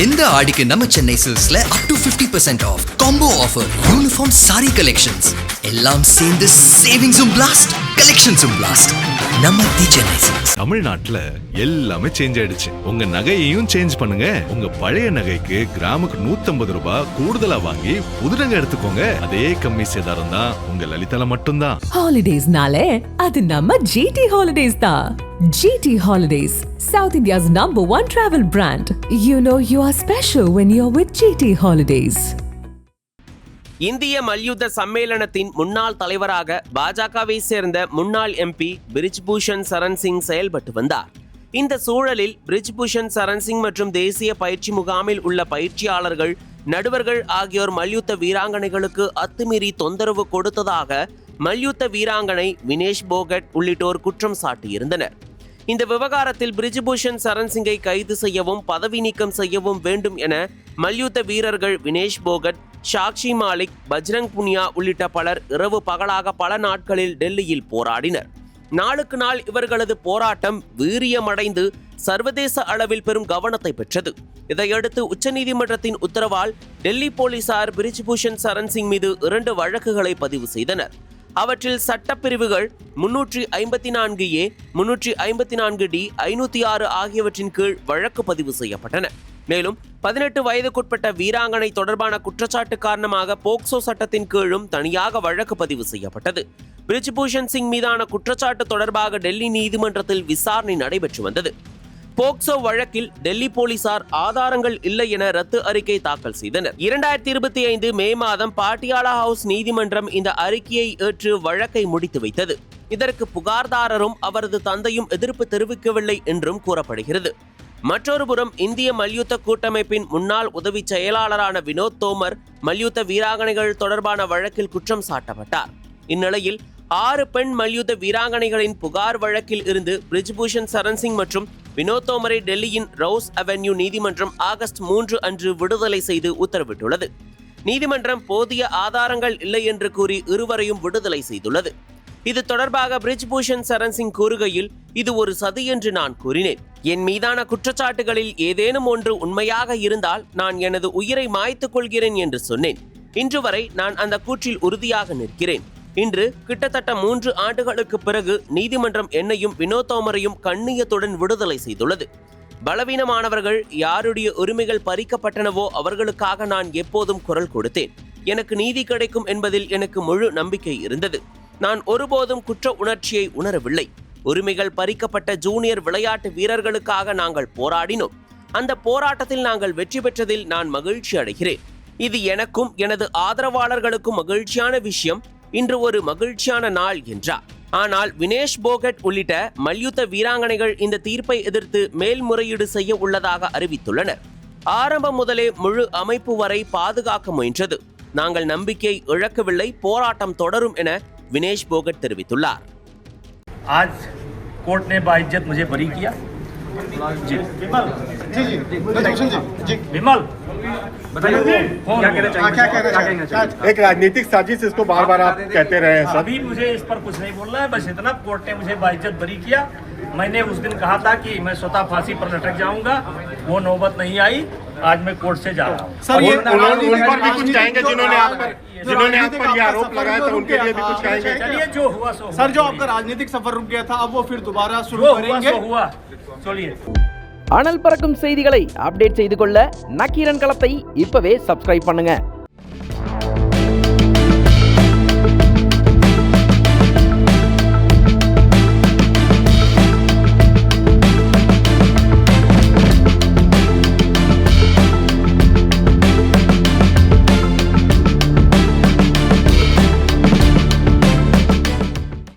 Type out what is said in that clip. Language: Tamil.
இந்த ஆடிக்கு நம்ம சென்னை சில்க்ஸ்ல up to 50% off combo offer, uniform sari collections எல்லாம் சேர்ந்து சேவிங்ஸும் பிளாஸ்ட், கலெக்ஷன்ஸும் பிளாஸ்ட். நம்ம தி சென்னை சில்க்ஸ். தமிழ்நாட்டுல எல்லாமே சேஞ்ச் ஆயிடுச்சு. உங்க நகையையும் சேஞ்ச் பண்ணுங்க. உங்க பழைய நகைக்கு கிராமுக்கு 150 ரூபாய் கூடுதலா வாங்கி புது நகை எடுத்துக்கோங்க. அதே கம்மி சேதாரம் தான் உங்க லலிதால மட்டும்தான். ஹாலிடேஸ்னாலே அது நம்ம ஜிடி ஹாலிடேஸ் தான். GT Holidays, South India's #1 travel brand. You know you are special when you're with GT Holidays. இந்திய மல்யுத்த சம்மேளனத்தின் முன்னாள் தலைவராக பாஜகவை சேர்ந்த முன்னாள் MP பிரிஜ்பூஷன் சரண் சிங் செயல்பட்டு வந்தார். இந்த சூழலில் பிரிஜ்பூஷன் சரண் சிங் மற்றும் தேசிய பயிற்சி முகாமில் உள்ள பயிற்சியாளர்கள், நடுவர்கள் ஆகியோர் மல்யுத்த வீராங்கனைகளுக்கு அத்துமீறி தொந்தரவு கொடுத்ததாக மல்யுத்த வீராங்கனை வினேஷ் போகட் உள்ளிட்டோர் குற்றம் சாட்டியிருந்தனர். இந்த விவகாரத்தில் பிரிஜ்பூஷன் சரண் சிங்கை கைது செய்யவும் பதவி நீக்கம் செய்யவும் வேண்டும் என மல்யுத்த வீரர்கள் வினேஷ் போகட், சாக்ஷி மாலிக், பஜ்ரங் புனியா உள்ளிட்ட பலர் இரவு பகலாக பல நாட்களில் டெல்லியில் போராடினர். நாளுக்கு நாள் இவர்களது போராட்டம் வீரியமடைந்து சர்வதேச அளவில் பெரும் கவனத்தை பெற்றது. இதையடுத்து உச்சநீதிமன்றத்தின் உத்தரவால் டெல்லி போலீசார் பிரிஜ்பூஷன் சரண் சிங் மீது 2 வழக்குகளை பதிவு செய்தனர். அவற்றில் சட்டப்பிரிவுகள் 354A, 354D, 506 ஆகியவற்றின் கீழ் வழக்கு பதிவு செய்யப்பட்டன. மேலும் 18 வயதுக்குட்பட்ட வீராங்கனை தொடர்பான குற்றச்சாட்டு காரணமாக போக்சோ சட்டத்தின் கீழும் தனியாக வழக்கு பதிவு செய்யப்பட்டது. பிரிஜ்பூஷன் சிங் மீதான குற்றச்சாட்டு தொடர்பாக டெல்லி நீதிமன்றத்தில் விசாரணை நடைபெற்று வந்தது. போக்சோ வழக்கில் டெல்லி போலீசார் ஆதாரங்கள் இல்லை என ரத்து அறிக்கை தாக்கல் செய்தனர். 2025 மே மாதம் பாட்டியாலா ஹவுஸ் நீதிமன்றம் இந்த அறிக்கையை ஏற்று வழக்கை முடித்து வைத்தது. இதற்கு புகார்தாரரும் அவரது தந்தையும் எதிர்ப்பு தெரிவிக்கவில்லை என்றும் கூறப்படுகிறது. மற்றொரு புறம் இந்திய மல்யுத்த கூட்டமைப்பின் முன்னாள் உதவி செயலாளரான வினோத் தோமர் மல்யுத்த வீராங்கனைகள் தொடர்பான வழக்கில் குற்றம் சாட்டப்பட்டார். இந்நிலையில் 6 பெண் மல்யுத்த வீராங்கனைகளின் புகார் வழக்கில் இருந்து பிரிஜ்பூஷன் சரண் சிங் மற்றும் வினோத் தோமரை டெல்லியின் ரவுஸ் அவென்யூ நீதிமன்றம் ஆகஸ்ட் 3 அன்று விடுதலை செய்து உத்தரவிட்டுள்ளது. நீதிமன்றம் போதிய ஆதாரங்கள் இல்லை என்று கூறி இருவரையும் விடுதலை செய்துள்ளது. இது தொடர்பாக பிரிஜ்பூஷன் சரண் சிங் கூறுகையில், இது ஒரு சதி என்று நான் கூறினேன். என் மீதான குற்றச்சாட்டுகளில் ஏதேனும் ஒன்று உண்மையாக இருந்தால் நான் எனது உயிரை மாய்த்துக் கொள்கிறேன் என்று சொன்னேன். இன்று வரை நான் அந்த கூற்றில் உறுதியாக நிற்கிறேன். இன்று கிட்டத்தட்ட 3 ஆண்டுகளுக்கு பிறகு நீதிமன்றம் என்னையும் வினோத் தோமரையும் கண்ணியத்துடன் விடுதலை செய்துள்ளது. பலவீனமானவர்கள், யாருடைய உரிமைகள் பறிக்கப்பட்டனவோ அவர்களுக்காக நான் எப்போதும் குரல் கொடுத்தேன். எனக்கு நீதி கிடைக்கும் என்பதில் எனக்கு முழு நம்பிக்கை இருந்தது. நான் ஒருபோதும் குற்ற உணர்ச்சியை உணரவில்லை. உரிமைகள் பறிக்கப்பட்ட ஜூனியர் விளையாட்டு வீரர்களுக்காக நாங்கள் போராடினோம். அந்த போராட்டத்தில் நாங்கள் வெற்றி பெற்றதில் நான் மகிழ்ச்சி அடைகிறேன். இது எனக்கும் எனது ஆதரவாளர்களுக்கும் மகிழ்ச்சியான விஷயம். இன்று ஒரு மகிழ்ச்சியான நாள் என்றார். ஆனால் வினேஷ் போகட் உள்ளிட்ட மல்யுத்த வீராங்கனைகள் இந்த தீர்ப்பை எதிர்த்து மேல்முறையீடு செய்ய உள்ளதாக அறிவித்துள்ளனர். ஆரம்பம் முதலே முழு அமைப்பு வரை பாதுகாக்க முயன்றது. நாங்கள் நம்பிக்கை இழக்கவில்லை, போராட்டம் தொடரும் என வினேஷ் போகட் தெரிவித்துள்ளார். आज कोर्ट ने बाइज्जत मुझे बरी किया। जी विमल जी विमल बताइए क्या कहना चाहिए? एक राजनीतिक साजिश इसको बार बार आप कहते रहे हैं। अभी मुझे इस पर कुछ नहीं बोलना है, बस इतना, कोर्ट ने मुझे बाइज्जत बरी किया। मैंने उस दिन कहा था कि मैं स्वतः फांसी पर लटक जाऊंगा, वो नौबत नहीं आई। आज मैं कोर्ट से जा रहा हूँ। सर, ये उन पर भी कुछ कहेंगे जिन्होंने आप पर ये आरोप लगाया था, उनके लिए भी कुछ कहेंगे? चलिए, जो हुआ सो सर, जो आपका राजनीतिक सफर रुक गया था, अब वो फिर दोबारा शुरू करेंगे? हुआ चलिए. அனல் பறக்கும் செய்திகளை அப்டேட் செய்து கொள்ள நக்கீரன் களத்தை இப்பவே சப்ஸ்கிரைப் பண்ணுங்க.